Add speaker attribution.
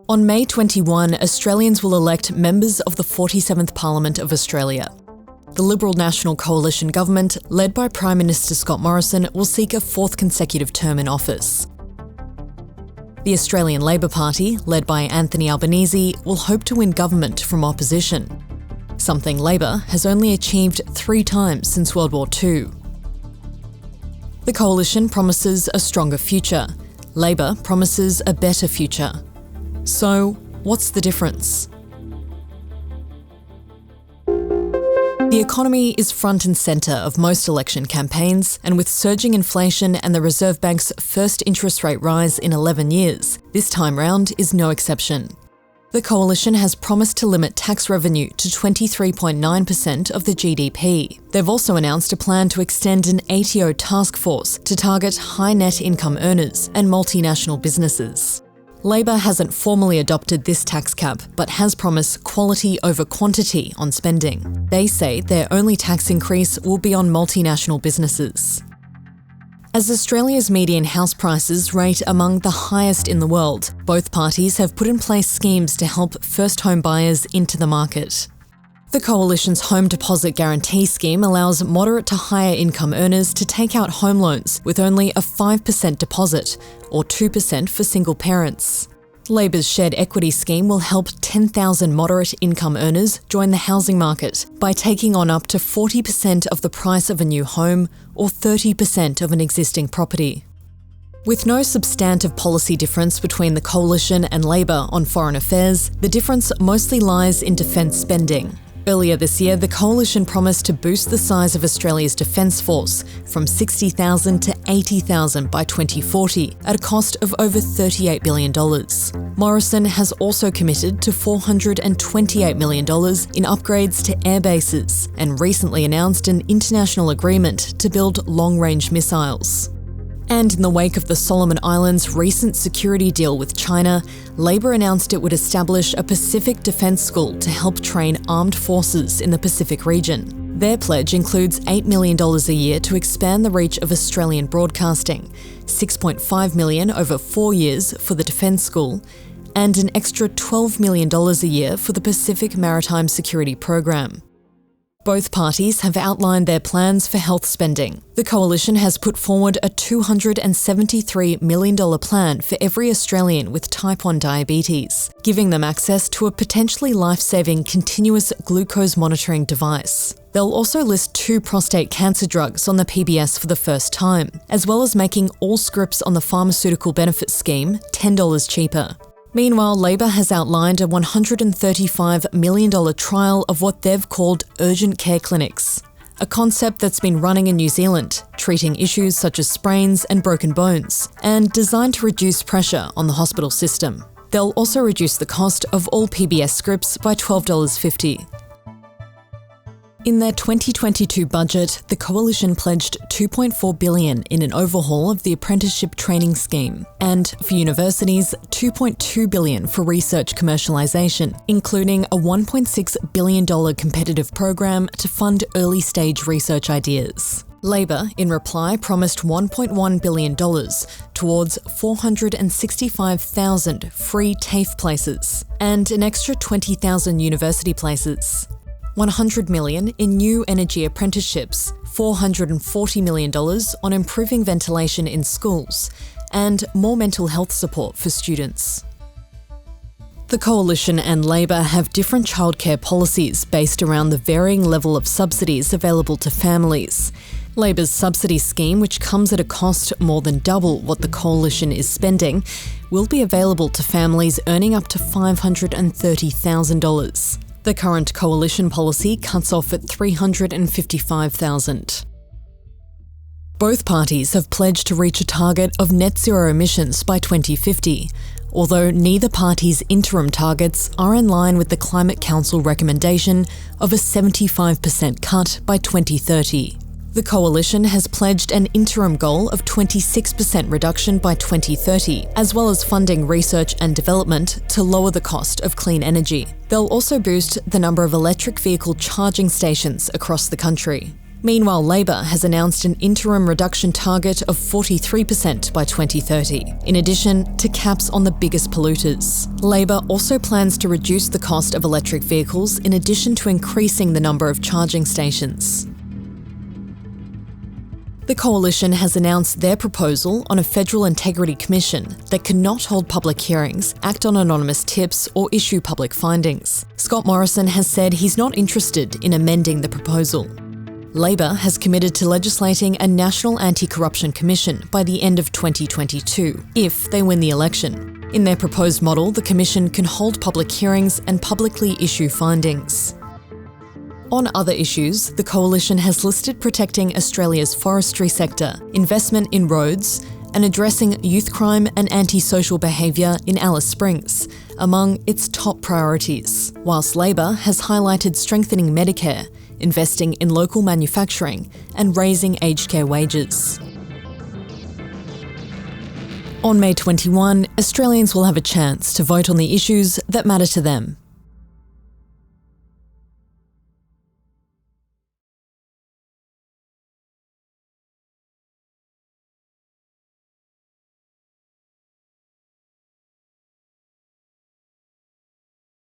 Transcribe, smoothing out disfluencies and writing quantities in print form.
Speaker 1: On May 21, Australians will elect members of the 47th Parliament of Australia. The Liberal National Coalition government, led by Prime Minister Scott Morrison, will seek a fourth consecutive term in office. The Australian Labor Party, led by Anthony Albanese, will hope to win government from opposition, something Labor has only achieved 3 times since World War II. The coalition promises a stronger future. Labor promises a better future. So, what's the difference? The economy is front and centre of most election campaigns, and with surging inflation and the Reserve Bank's first interest rate rise in 11 years, this time round is no exception. The coalition has promised to limit tax revenue to 23.9% of the GDP. They've also announced a plan to extend an ATO task force to target high net income earners and multinational businesses. Labor hasn't formally adopted this tax cap, but has promised quality over quantity on spending. They say their only tax increase will be on multinational businesses. As Australia's median house prices rate among the highest in the world, both parties have put in place schemes to help first home buyers into the market. The Coalition's Home Deposit Guarantee Scheme allows moderate to higher income earners to take out home loans with only a 5% deposit, or 2% for single parents. Labor's Shared Equity Scheme will help 10,000 moderate income earners join the housing market by taking on up to 40% of the price of a new home or 30% of an existing property. With no substantive policy difference between the Coalition and Labor on foreign affairs, the difference mostly lies in defence spending. Earlier this year, the Coalition promised to boost the size of Australia's Defence Force from 60,000 to 80,000 by 2040 at a cost of over $38 billion. Morrison has also committed to $428 million in upgrades to air bases and recently announced an international agreement to build long-range missiles. And in the wake of the Solomon Islands' recent security deal with China, Labor announced it would establish a Pacific Defence School to help train armed forces in the Pacific region. Their pledge includes $8 million a year to expand the reach of Australian broadcasting, $6.5 million over 4 years for the Defence School, and an extra $12 million a year for the Pacific Maritime Security Program. Both parties have outlined their plans for health spending. The Coalition has put forward a $273 million plan for every Australian with type 1 diabetes, giving them access to a potentially life-saving continuous glucose monitoring device. They'll also list 2 prostate cancer drugs on the PBS for the first time, as well as making all scripts on the pharmaceutical benefits scheme $10 cheaper. Meanwhile, Labor has outlined a $135 million trial of what they've called urgent care clinics, a concept that's been running in New Zealand, treating issues such as sprains and broken bones, and designed to reduce pressure on the hospital system. They'll also reduce the cost of all PBS scripts by $12.50. In their 2022 budget, the Coalition pledged $2.4 billion in an overhaul of the apprenticeship training scheme, and for universities, $2.2 billion for research commercialisation, including a $1.6 billion competitive program to fund early-stage research ideas. Labor, in reply, promised $1.1 billion towards 465,000 free TAFE places and an extra 20,000 university places. $100 million in new energy apprenticeships, $440 million on improving ventilation in schools, and more mental health support for students. The Coalition and Labor have different childcare policies based around the varying level of subsidies available to families. Labor's subsidy scheme, which comes at a cost more than double what the Coalition is spending, will be available to families earning up to $530,000. The current Coalition policy cuts off at $355,000. Both parties have pledged to reach a target of net zero emissions by 2050, although neither party's interim targets are in line with the Climate Council recommendation of a 75% cut by 2030. The Coalition has pledged an interim goal of 26% reduction by 2030, as well as funding research and development to lower the cost of clean energy. They'll also boost the number of electric vehicle charging stations across the country. Meanwhile, Labor has announced an interim reduction target of 43% by 2030, in addition to caps on the biggest polluters. Labor also plans to reduce the cost of electric vehicles in addition to increasing the number of charging stations. The Coalition has announced their proposal on a federal integrity commission that cannot hold public hearings, act on anonymous tips, or issue public findings. Scott Morrison has said he's not interested in amending the proposal. Labor has committed to legislating a National Anti-Corruption Commission by the end of 2022, if they win the election. In their proposed model, the Commission can hold public hearings and publicly issue findings. On other issues, the Coalition has listed protecting Australia's forestry sector, investment in roads, and addressing youth crime and antisocial behaviour in Alice Springs, among its top priorities, whilst Labor has highlighted strengthening Medicare, investing in local manufacturing, and raising aged care wages. On May 21, Australians will have a chance to vote on the issues that matter to them.